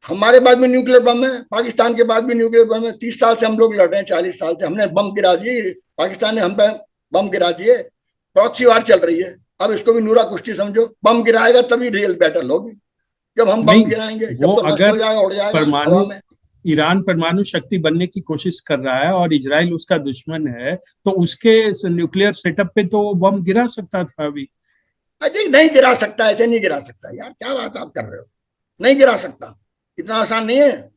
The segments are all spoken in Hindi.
हमारे बाद में न्यूक्लियर बम है, पाकिस्तान के बाद भी न्यूक्लियर बम है। 30 साल से हम लोग लड़ रहे हैं, 40 साल से हमने बम गिरा दिए, पाकिस्तान ने हम पे बम गिरा दिए। प्रॉक्सी वार चल रही है। अब इसको भी नूरा कुश्ती समझो। बम गिराएगा तभी रियल बैटल होगी। जब हम बम नहीं, गिराएंगे, जब वो तो नष्ट हो अगर जाएगा, उड़ जाएगा हवा परमाणु में। ईरान परमाणु शक्ति बनने की कोशिश कर रहा है और इजराइल उसका दुश्मन है, तो उसके न्यूक्लियर सेटअप पे तो वो बम गिरा सकता था अभी। अजय नहीं गिरा सकता, ऐसे नहीं गिरा सकता यार, क्या बात आप कर रहे हो। नहीं गिरा सकता, इतना आसान नहीं है।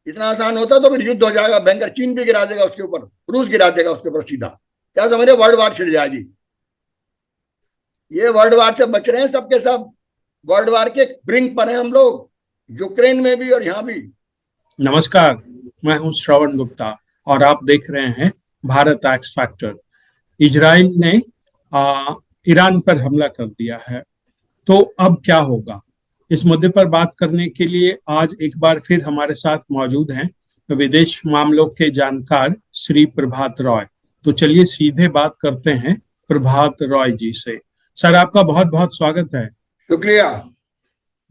इतना आसान होता तो फिर युद्ध हो जाएगा भयंकर, चीन भी गिरा देगा उसके ऊपर, रूस गिरा देगा उसके ऊपर सीधा। क्या समझ रहे, वर्ल्ड वार छिड़ जाएगी। ये वर्ल्ड वार से बच रहे हैं सबके सब। वर्ल्ड वार के ब्रिंक पर हैं हम लोग, यूक्रेन में भी और यहाँ भी। नमस्कार, मैं हूं श्रवण गुप्ता और आप देख रहे हैं भारत एक्स फैक्टर। इजराइल ने ईरान पर हमला कर दिया है, तो अब क्या होगा? इस मुद्दे पर बात करने के लिए आज एक बार फिर हमारे साथ मौजूद हैं विदेश मामलों के जानकार श्री प्रभात रॉय। तो चलिए सीधे बात करते हैं प्रभात रॉय जी से। सर, आपका बहुत बहुत स्वागत है। शुक्रिया।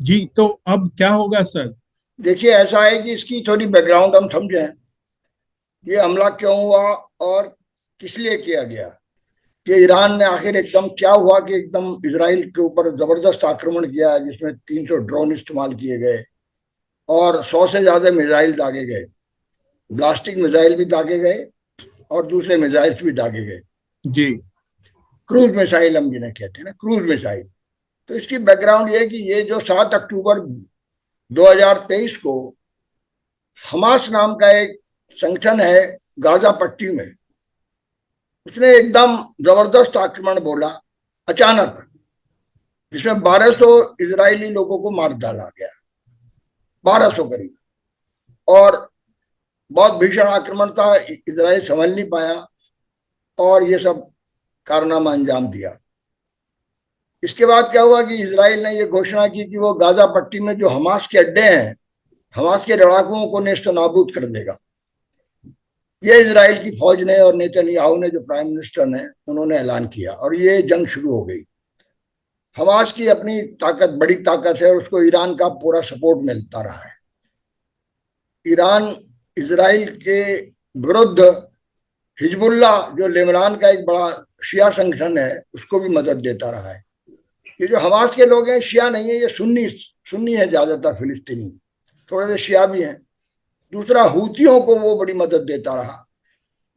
जी, तो अब क्या होगा सर? देखिए, ऐसा है कि इसकी थोड़ी बैकग्राउंड हम समझें। ये हमला क्यों हुआ और किस लिए किया गया, कि ईरान ने आखिर एकदम क्या हुआ कि एकदम इसराइल के ऊपर जबरदस्त आक्रमण किया, जिसमें 300 ड्रोन इस्तेमाल किए गए और 100 से ज्यादा मिसाइल दागे गए। ब्लास्टिक मिसाइल भी दागे गए और दूसरे मिसाइल्स भी दागे गए। जी। क्रूज मिसाइल हम जिन्हें कहते हैं ना, क्रूज मिसाइल। तो इसकी बैकग्राउंड ये है कि ये जो 7 अक्टूबर 2023 को हमास नाम का एक संगठन है गाजा पट्टी में, उसने एकदम जबरदस्त आक्रमण बोला अचानक, जिसमें 1200 इजरायली लोगों को मार डाला गया, 1200 करीब। और बहुत भीषण आक्रमण था, इजराइल संभल नहीं पाया और ये सब कारनामा अंजाम दिया। इसके बाद क्या हुआ कि इजराइल ने ये घोषणा की कि वो गाजा पट्टी में जो हमास के अड्डे हैं, हमास के लड़ाकुओं को नेस्त नाबूद कर देगा। ये इजराइल की फौज ने और नेतन्याहू ने, जो प्राइम मिनिस्टर ने, उन्होंने ऐलान किया और ये जंग शुरू हो गई। हमास की अपनी ताकत, बड़ी ताकत है और उसको ईरान का पूरा सपोर्ट मिलता रहा है। ईरान इजराइल के विरुद्ध हिजबुल्ला, जो लेबनान का एक बड़ा शिया संगठन है, उसको भी मदद देता रहा है। ये जो हमास के लोग हैं, शिया नहीं है, ये सुन्नी सुन्नी है ज्यादातर, फिलिस्तीनी, थोड़े से शिया भी हैं। दूसरा, हूतियों को वो बड़ी मदद देता रहा।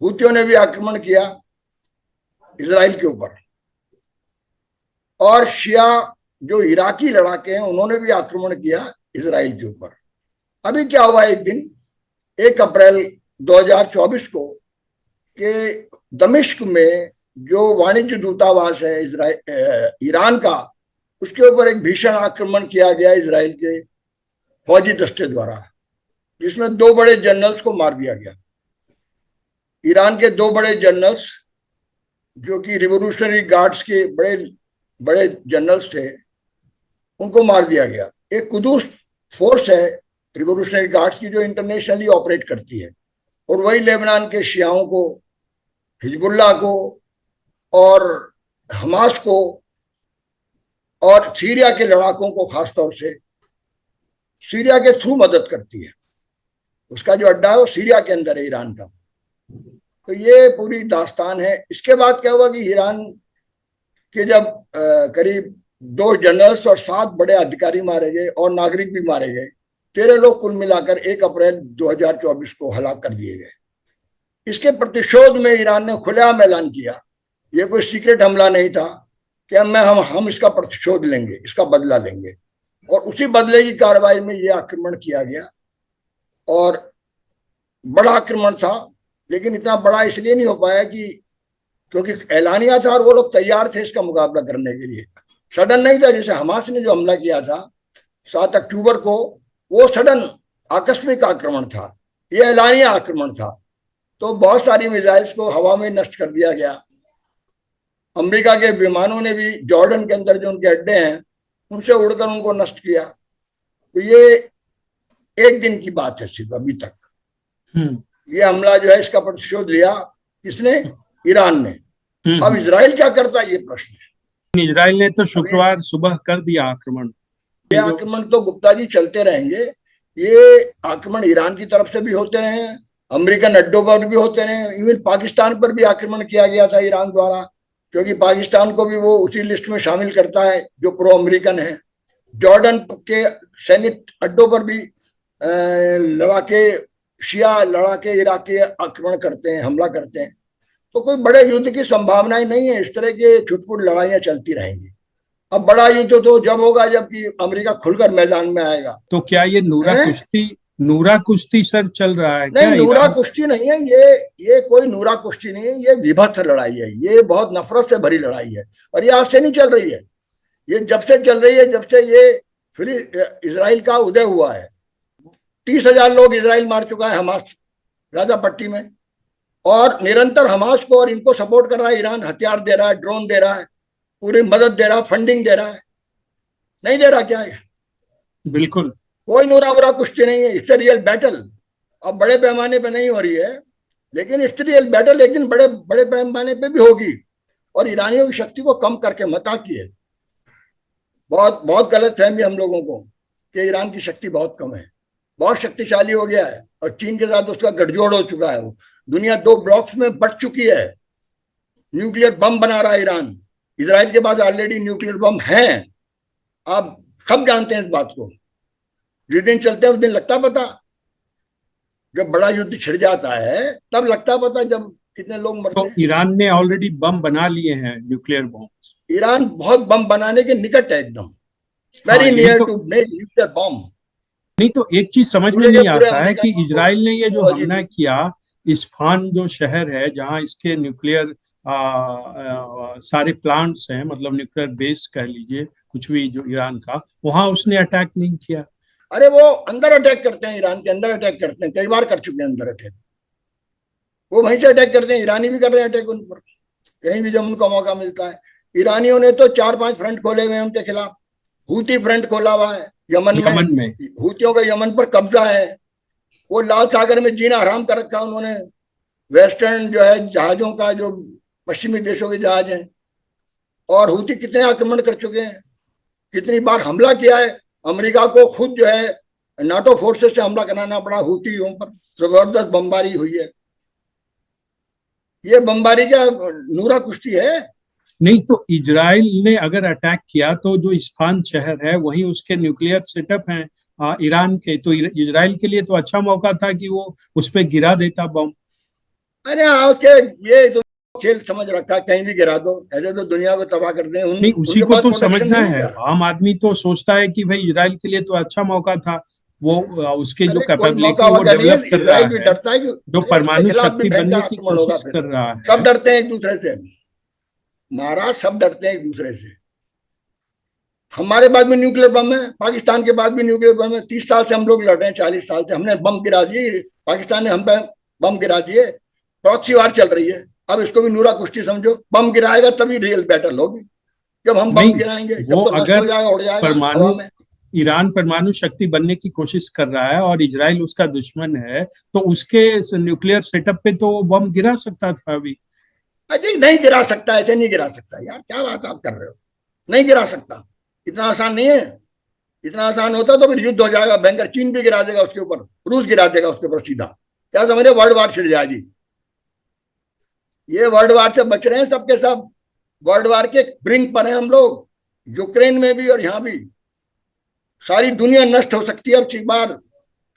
हूतियों ने भी आक्रमण किया इजराइल के ऊपर। और शिया जो इराकी लड़ाके हैं, उन्होंने भी आक्रमण किया इजराइल के ऊपर। अभी क्या हुआ, एक दिन 1 अप्रैल 2024 को कि दमिश्क में जो वाणिज्य दूतावास है ईरान का, उसके ऊपर एक भीषण आक्रमण किया गया इजराइल के फौजी दस्ते द्वारा, जिसमें 2 बड़े जनरल्स को मार दिया गया। ईरान के 2 बड़े जनरल्स, जो कि रिवोल्यूशनरी गार्ड्स के बड़े बड़े जनरल्स थे, उनको मार दिया गया। एक कुदूस फोर्स है रिवोल्यूशनरी गार्ड्स की, जो इंटरनेशनली ऑपरेट करती है, और वही लेबनान के शियाओं को, हिजबुल्लाह को और हमास को और सीरिया के लड़ाकों को खासतौर से सीरिया के थ्रू मदद करती है। उसका जो अड्डा है वो सीरिया के अंदर है, ईरान का। तो ये पूरी दास्तान है। इसके बाद क्या हुआ कि ईरान के जब करीब 2 जनरल्स और 7 बड़े अधिकारी मारे गए और नागरिक भी मारे गए, 13 लोग कुल मिलाकर 1 अप्रैल 2024 को हलाक कर दिए गए। इसके प्रतिशोध में ईरान ने खुलेआम ऐलान किया, ये कोई सीक्रेट हमला नहीं था, कि हम इसका प्रतिशोध लेंगे, इसका बदला लेंगे। और उसी बदले की कार्रवाई में ये आक्रमण किया गया। और बड़ा आक्रमण था, लेकिन इतना बड़ा इसलिए नहीं हो पाया कि क्योंकि ऐलानिया था और वो लोग तैयार थे इसका मुकाबला करने के लिए। सडन नहीं था, जैसे हमास ने जो हमला किया था 7 अक्टूबर को, वो सडन आकस्मिक आक्रमण था, ये ऐलानिया आक्रमण था। तो बहुत सारी मिसाइल्स को हवा में नष्ट कर दिया गया। अमेरिका के विमानों ने भी जॉर्डन के अंदर जो उनके अड्डे हैं, उनसे उड़कर उनको नष्ट किया। तो ये एक दिन की बात है सिर्फ अभी तक। ये हमला जो है, इसका प्रतिशोध लिया किसने? ईरान ने। अब इजराइल क्या करता है, ये प्रश्न है। इजराइल ने तो शुक्रवार सुबह कर दिया आक्रमण। ये आक्रमण तो गुप्ता जी चलते रहेंगे, ये आक्रमण ईरान की तरफ से भी होते रहे हैं, अमेरिकन अड्डों पर भी होते रहे, इवन पाकिस्तान पर भी आक्रमण किया गया था ईरान द्वारा, क्योंकि पाकिस्तान को भी वो उसी लिस्ट में शामिल करता है जो प्रो अमेरिकन है। जॉर्डन के सैनिक अड्डों पर भी लड़ाके, शिया लड़ाके इराकी आक्रमण करते हैं, हमला करते हैं। तो कोई बड़े युद्ध की संभावनाएं नहीं है, इस तरह की छुटपुट लड़ाइयां चलती रहेंगी। अब बड़ा युद्ध तो जब होगा जबकि अमेरिका खुलकर मैदान में आएगा। तो क्या ये नूरा कुश्ती सर चल रहा है नहीं, क्या नूरा ईरान? कुश्ती नहीं है ये कोई नूरा कुश्ती नहीं है, ये विभत्स लड़ाई है, ये बहुत नफरत से भरी लड़ाई है। और ये आज से नहीं चल रही है, ये जब से चल रही है, जब से ये फिर इसराइल का उदय हुआ है। 30,000 लोग इसराइल मार चुका है हमास गाजा पट्टी में, और निरंतर हमास को और इनको सपोर्ट कर रहा है ईरान, हथियार दे रहा है, ड्रोन दे रहा है, पूरी मदद दे रहा है, फंडिंग दे रहा है। नहीं दे रहा क्या है? बिल्कुल। कोई नूरा वूरा कुश्ती नहीं है, इट्स रियल बैटल। अब बड़े पैमाने पे नहीं हो रही है, लेकिन इट्स रियल बैटल एक दिन बड़े बड़े पैमाने पे भी होगी। और ईरानियों की शक्ति को कम करके मत आकिए। बहुत बहुत गलत फहमी हम लोगों को कि ईरान की शक्ति बहुत कम है, बहुत शक्तिशाली हो गया है, और चीन के साथ उसका गठजोड़ हो चुका है। वो दुनिया 2 ब्लॉक्स में बट चुकी है। न्यूक्लियर बम बना रहा है ईरान, इसराइल के पास ऑलरेडी न्यूक्लियर बम है। आप सब जानते हैं इस बात को। जिस दिन चलते हैं उस दिन लगता पता, जब बड़ा युद्ध छिड़ जाता है तब लगता पता, जब कितने लोग मरते तो हैं। ईरान ने ऑलरेडी बम बना लिए हैं, न्यूक्लियर बॉम्ब। ईरान बहुत बम बनाने के निकट है, एकदम हाँ, वेरी यही नियर तो। To make nuclear bomb. नहीं तो एक चीज समझ में पूरे के नहीं पूरे आता है कि अमेरिकन को इजराइल ने ये जो टेक्नोलॉजी हमला दी। किया, इस्फान जो शहर है जहां इसके न्यूक्लियर सारे प्लांट्स हैं, मतलब न्यूक्लियर बेस कह लीजिए कुछ भी, जो ईरान का, वहां उसने अटैक नहीं किया। अरे वो अंदर अटैक करते हैं, ईरान के अंदर अटैक करते हैं, कई बार कर चुके हैं अंदर अटैक। वो वहीं से अटैक करते हैं, ईरानी भी कर रहे हैं अटैक उन पर, कहीं भी जब उनको मौका मिलता है। ईरानियों ने तो 4-5 फ्रंट खोले हुए हैं उनके खिलाफ। हूती फ्रंट खोला हुआ है यमन में, यमन में। हूतियों का यमन पर कब्जा है। वो लाल सागर में जीना हराम कर रखा उन्होंने, वेस्टर्न जो है जहाजों का, जो पश्चिमी देशों के जहाज हैं। और हूती कितने आक्रमण कर चुके हैं, कितनी बार हमला किया है। अमेरिका को खुद जो है नाटो फोर्सेस से हमला कराना पड़ा हूतियों पर, जबरदस्त बमबारी हुई है। ये बमबारी क्या नूरा कुश्ती है? नहीं तो इजराइल ने अगर अटैक किया तो जो इस्फान शहर है वहीं उसके न्यूक्लियर सेटअप हैं ईरान के, तो इजराइल के लिए तो अच्छा मौका था कि वो उस पर गिरा देता बम। अरे हाँ, के ये तो खेल समझ रखा है, कहीं भी गिरा दो, ऐसे तो दुनिया को तबाह कर दें। नहीं, उसी उनके को पास तो प्रोटेक्शन समझना नहीं है है। क्या? आम आदमी तो सोचता है कि भाई इजराइल के लिए तो अच्छा मौका था, वो उसके जो अरे कोई मौका कैपेबिलिटी वो वका नहीं है, डेवलप कर रहा इसराइल भी है, डरता है कि जो अरे उसके परमाणु खिलाफ भी शक्ति भयंकर बनने की आक्रमण होगा कोशिश फिर। कर रहा सब है। डरते हैं एक दूसरे से, महाराज, सब डरते हैं एक दूसरे से। हमारे बाद में न्यूक्लियर बम है, पाकिस्तान के बाद भी न्यूक्लियर बम है। 30 साल से हम लोग लड़ रहे हैं, 40 साल से हमने बम गिरा दिए, पाकिस्तान ने हम पे बम गिरा दिए। प्रॉक्सी वार चल रही है, अब इसको भी नूरा कुश्ती समझो। बम गिराएगा तभी रियल बैटल होगी, जब हम बम नहीं, गिराएंगे, जब वो तो नष्ट हो अगर जाएगा, उड़ जाएगा हवा परमाणु में। ईरान परमाणु शक्ति बनने की कोशिश कर रहा है और इजराइल उसका दुश्मन है, तो उसके न्यूक्लियर सेटअप पे तो वो बम गिरा सकता था अभी। अजय नहीं गिरा सकता, ऐसे नहीं गिरा सकता यार, क्या बात आप कर रहे हो? नहीं गिरा सकता, इतना आसान नहीं है। इतना आसान होता तो फिर युद्ध हो जाएगा भयंकर, चीन भी गिरा देगा उसके ऊपर, रूस गिरा देगा उसके ऊपर सीधा। क्या समझ रहे, वर्ल्ड वार छिड़ जाएगी। ये वर्ल्ड वार से बच रहे हैं सबके सब, वर्ल्ड वार के ब्रिंक पर हैं हम लोग, यूक्रेन में भी और यहां भी। सारी दुनिया नष्ट हो सकती है अब एक बार,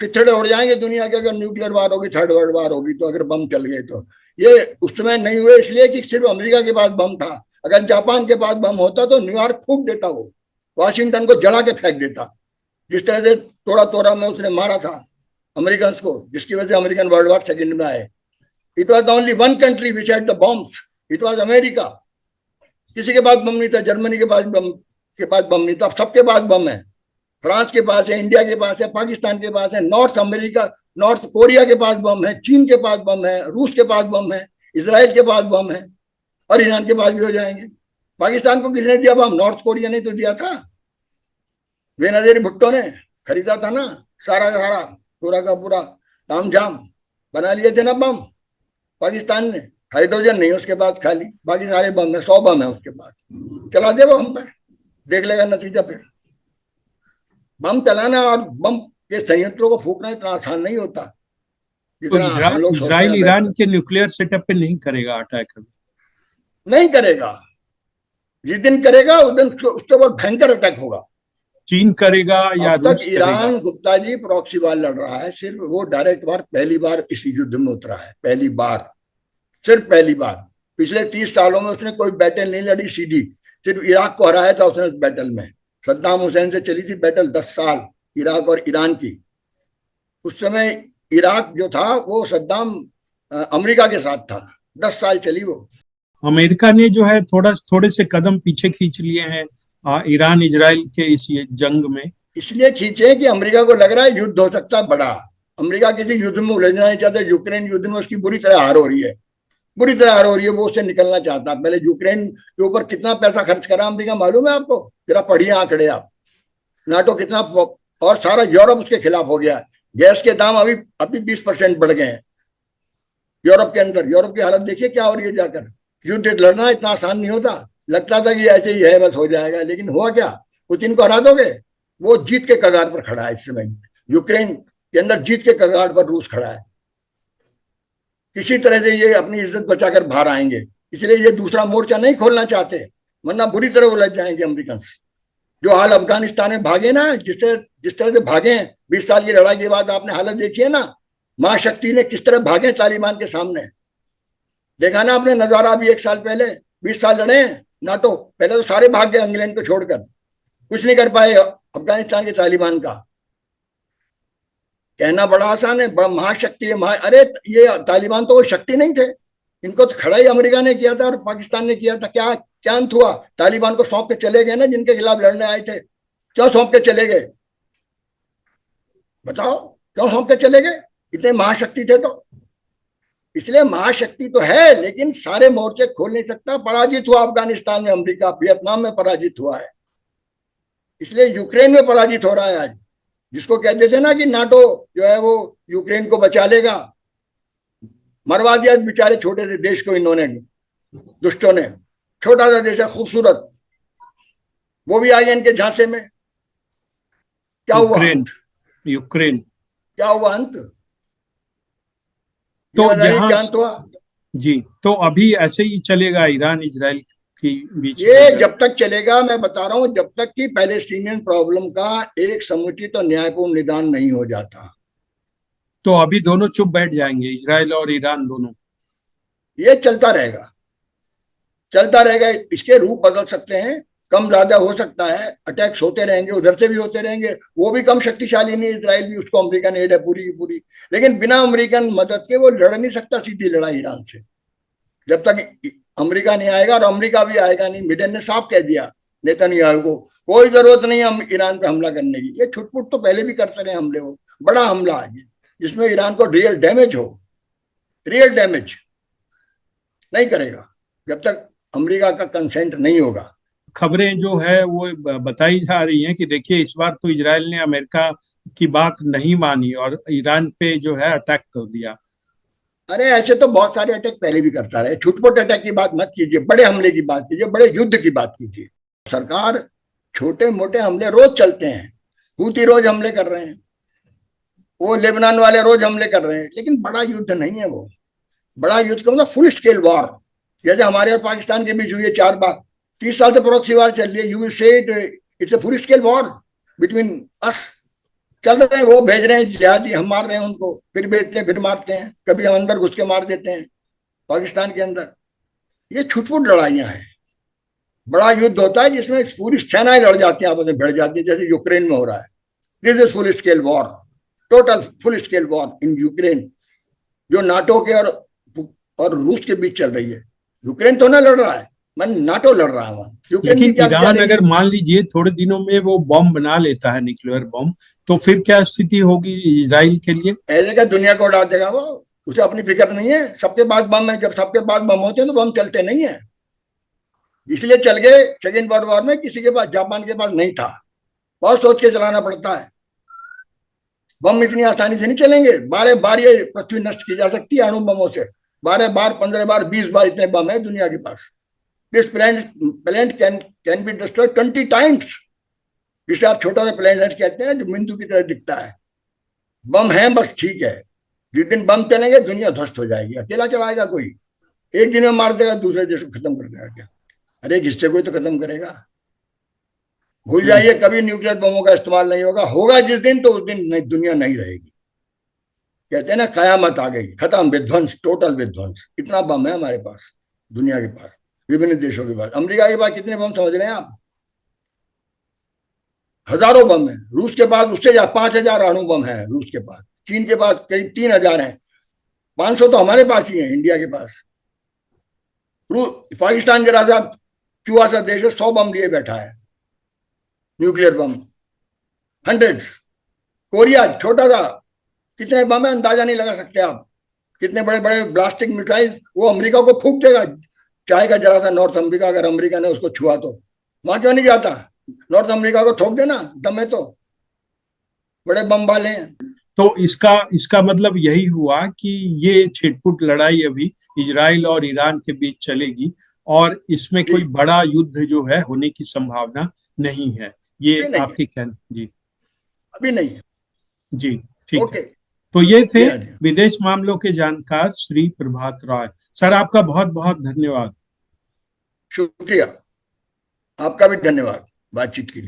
पिछड़े उड़ जाएंगे दुनिया के, अगर न्यूक्लियर वार होगी, थर्ड वर्ल्ड वार होगी तो, अगर बम चल गए तो। ये उस समय नहीं हुए इसलिए कि सिर्फ अमेरिका के पास बम था। अगर जापान के पास बम होता तो न्यूयॉर्क फूक देता, वो वाशिंगटन को जला के फेंक देता, जिस तरह से तोड़ा तोड़ा में उसने मारा था अमेरिकन को, जिसकी वजह से अमेरिकन वर्ल्ड वार सेकंड में आए। It was only one country which had the bombs, it was America. किसी के पास बम नहीं था, जर्मनी के पास बम नहीं था, सबके पास बम है। फ्रांस के पास है, इंडिया के पास है, पाकिस्तान के पास है, नॉर्थ अमेरिका, नॉर्थ कोरिया के पास बम है, चीन के पास बम है, रूस के पास बम है, इसराइल के पास बम है, और ईरान के पास भी हो जाएंगे। पाकिस्तान को किसने दिया बम? नॉर्थ कोरिया ने तो दिया था, बेनजीर भुट्टो ने खरीदा था ना, सारा का सारा, पूरा का पूरा तामझाम बना लिए थे ना बम पाकिस्तान ने। हाइड्रोजन नहीं उसके पास, खाली, बाकी सारे बम है, 100 बम है उसके पास। चला दे वो हम पे, देख लेगा नतीजा फिर। बम चलाना और बम ये संयंत्रों को फूकना इतना आसान नहीं होता तो जितना हम लोग सोचते इजराइल हैं ईरान बैठकर। के न्यूक्लियर सेटअप पे नहीं करेगा अटैक? नहीं करेगा। जिस दिन करेगा उस दिन उसके ऊपर भयंकर अटैक होगा। चीन करेगा या अब तक रूस करेगा? ईरान, गुप्ता जी, प्रॉक्सी वार लड़ रहा है। सिर्फ वो डायरेक्ट वार पहली बार इस युद्ध में उतरा है, पहली बार, सिर्फ पहली बार। पिछले 30 सालों में उसने कोई बैटल नहीं लड़ी सीधी। सिर्फ इराक को हराया था उसने उस बैटल में। सद्दाम हुसैन से चली थी बैटल 10 साल, इराक और ईरान की। उस समय इराक जो था वो सद्दाम अमेरिका के साथ था। 10 साल चली वो। अमेरिका ने जो है थोड़े से कदम पीछे खींच लिए हैं ईरान इजराइल के इस ये जंग में। इसलिए खींचे कि अमेरिका को लग रहा है युद्ध हो सकता है बड़ा। अमेरिका किसी युद्ध में उलझना नहीं चाहता। यूक्रेन युद्ध में उसकी बुरी तरह हार हो रही है, बुरी तरह हार हो रही है। वो उससे निकलना चाहता। पहले यूक्रेन के ऊपर कितना पैसा खर्च करा अमेरिका मालूम है आपको? जरा पढ़िए आंकड़े आप। नाटो कितना, और सारा यूरोप उसके खिलाफ हो गया। गैस के दाम अभी अभी 20% बढ़ गए हैं यूरोप के अंदर। यूरोप की हालत देखिए क्या हो रही है जाकर। युद्ध लड़ना इतना आसान नहीं होता। लगता था कि ऐसे ही है, बस हो जाएगा, लेकिन हुआ क्या? पुतिन को हरा दोगे? वो जीत के कगार पर खड़ा है इस समय। यूक्रेन के अंदर जीत के कगार पर रूस खड़ा है। किसी तरह से ये अपनी इज्जत बचाकर बाहर आएंगे। इसलिए ये दूसरा मोर्चा नहीं खोलना चाहते, वरना बुरी तरह उलझ जाएंगे अमेरिकन। जो हाल अफगानिस्तान में भागे ना, जिस तरह से भागे 20 साल की लड़ाई के बाद, आपने हालत देखी है ना। महाशक्ति ने किस तरह भागे तालिबान के सामने। देखा ना आपने नजारा? अभी 1 साल पहले 20 साल लड़े हैं नाटो। पहले तो सारे भाग गए इंग्लैंड को छोड़कर, कुछ नहीं कर पाए अफगानिस्तान के तालिबान का। कहना बड़ा आसान है, बड़ा महाशक्ति है अरे ये तालिबान तो वो शक्ति नहीं थे। इनको तो खड़ा ही अमेरिका ने किया था और पाकिस्तान ने किया था। क्या क्या अंत हुआ? तालिबान को सौंप के चले गए ना, जिनके खिलाफ लड़ने आए थे। क्यों सौंप के चले गए? बताओ, क्यों सौंप के चले गए? इतने महाशक्ति थे तो। इसलिए महाशक्ति तो है, लेकिन सारे मोर्चे खोल नहीं सकता। पराजित हुआ अफगानिस्तान में अमेरिका, वियतनाम में पराजित हुआ है। इसलिए यूक्रेन में पराजित हो रहा है आज। जिसको कहते थे ना कि नाटो जो है वो यूक्रेन को बचा लेगा, मरवा दिया बेचारे छोटे से देश को इन्होंने, दुष्टों ने। छोटा सा देश है, खूबसूरत, वो भी आ गया इनके झांसे में। क्या हुआ यूक्रेन अंत? यूक्रेन क्या हुआ अंत? ये तो बताइए जहां क्या अंत हुआ? जी, तो अभी ऐसे ही चलेगा ईरान इजराइल के बीच में ये जंग? जब तक चलेगा, मैं बता रहा हूं, जब तक कि पैलेस्टीनियन प्रॉब्लम का एक समुचित और न्यायपूर्ण निदान नहीं हो जाता। तो अभी दोनों चुप बैठ जाएंगे, इजराइल और ईरान दोनों? ये चलता रहेगा, चलता रहेगा। इसके रूप बदल सकते हैं, कम ज्यादा हो सकता है, अटैक्स होते रहेंगे, उधर से भी होते रहेंगे। वो भी कम शक्तिशाली नहीं इजराइल भी, उसको अमेरिकन एड है पूरी की पूरी। लेकिन बिना अमेरिकन मदद के वो लड़ नहीं सकता सीधी लड़ाई ईरान से, जब तक अमेरिका नहीं आएगा। और अमेरिका भी आएगा नहीं। बिडेन ने साफ कह दिया नेतन्याहू को, कोई जरूरत नहीं हम ईरान पे हमला करने की। ये छुटपुट तो पहले भी करते रहे हमले, वो बड़ा हमला है जिसमें ईरान को रियल डैमेज हो। रियल डैमेज नहीं करेगा जब तक अमेरिका का कंसेंट नहीं होगा। खबरें जो है वो बताई जा रही हैं कि देखिए इस बार तो इजराइल ने अमेरिका की बात नहीं मानी और ईरान पे जो है अटैक कर दिया। अरे ऐसे तो बहुत सारे अटैक पहले भी करता रहे। छुटपुट अटैक की बात मत कीजिए, बड़े हमले की बात कीजिए, बड़े युद्ध की बात कीजिए। सरकार, छोटे मोटे हमले रोज चलते हैं। हूती रोज हमले कर रहे हैं, वो लेबनान वाले रोज हमले कर रहे हैं, लेकिन बड़ा युद्ध नहीं है वो। बड़ा युद्ध का मतलब फुल स्केल वॉर, जैसे हमारे और पाकिस्तान के बीच हुई है 4 बार। 30 साल से प्रॉक्सी वॉर चल रही है। You will say it's a full scale war between us. चल रहे हैं, वो भेज रहे हैं जिहादी, हम मार रहे हैं उनको, फिर भेजते हैं, फिर मारते हैं। कभी हम अंदर घुस के मार देते हैं पाकिस्तान के अंदर। ये छुटपुट लड़ाइयां हैं। बड़ा युद्ध होता है जिसमें पूरी सेनाएं लड़ जाती हैं, आपस में भिड़ जाती है, जैसे यूक्रेन में हो रहा है। This is full scale war, total full scale war in Ukraine, जो नाटो के और रूस के बीच चल रही है। यूक्रेन तो ना लड़ रहा है, मैं नाटो लड़ रहा हूं। यूक्रेन की लेकिन क्या ईरान बिचारेगी? अगर मान लीजिए थोड़े दिनों में वो बॉम्ब बना लेता है, न्यूक्लियर बॉम्ब, तो फिर क्या स्थिति होगी इजराइल के लिए? ऐसे क्या दुनिया को उड़ा देगा वो? उसे अपनी फिक्र नहीं है। सबके पास बम है। जब सबके पास बम होते हैं तो बम चलते नहीं है। इसलिए चल गए सेकेंड वर्ल्ड वॉर में। किसी के पास, जापान के पास नहीं था। बहुत सोच के चलाना पड़ता है। बम इतनी आसानी से नहीं चलेंगे। 12 बार ये पृथ्वी नष्ट की जा सकती है अणु बमों से। 12 बार, 15 बार, 20 बार इतने बम है दुनिया के पास। This planet can be destroyed 20 times. जिसे आप छोटा सा प्लेनेट कहते हैं जो बिंदु की तरह दिखता है, बम है बस, ठीक है। जिस दिन बम चलेंगे दुनिया ध्वस्त हो जाएगी। अकेला चलाएगा कोई? एक दिन में मार देगा, दूसरे देश को खत्म कर देगा क्या? अरे एक हिस्से को ही तो खत्म करेगा। भूल हम्म। जाइए, कभी न्यूक्लियर बमों का इस्तेमाल नहीं होगा। होगा जिस दिन, तो उस दिन नहीं, दुनिया नहीं रहेगी। कहते हैं ना, कयामत आ गई, खत्म, विध्वंस, टोटल विध्वंस। इतना बम है हमारे पास, दुनिया के पास, विभिन्न देशों के पास। अमेरिका के पास कितने बम समझ रहे हैं आप? हजारों बम है। रूस के पास उससे 5,000 अणु बम है रूस के पास। चीन के पास करीब 3,000 है। 500 तो हमारे पास ही है, इंडिया के पास। पाकिस्तान जरा सा चुहा सा देश है, 100 बम लिए बैठा है, न्यूक्लियर बम, हंड्रेड्स। कोरिया छोटा सा, कितने बम है अंदाजा नहीं लगा सकते आप। कितने बड़े बड़े ब्लास्टिक मिसाइल, वो अमेरिका को फूक देगा। चाहेगा जरा सा नॉर्थ अमेरिका, अगर अमेरिका ने उसको छुआ तो। वहां क्यों नहीं जाता? नॉर्थ अमेरिका को ठोक देना, दम है तो, बड़े बम वाले हैं। तो इसका इसका मतलब यही हुआ कि ये छिटपुट लड़ाई अभी इजराइल और ईरान के बीच चलेगी, और इसमें जी, कोई बड़ा युद्ध जो है होने की संभावना नहीं है, ये अभी नहीं है, आपकी कहना? जी। अभी नहीं है। जी, ठीक है। ओके। तो ये थे जी हाँ, जी, विदेश मामलों के जानकार श्री प्रभात राय। सर, आपका बहुत बहुत धन्यवाद। शुक्रिया। आपका भी धन्यवाद बातचीत के लिए।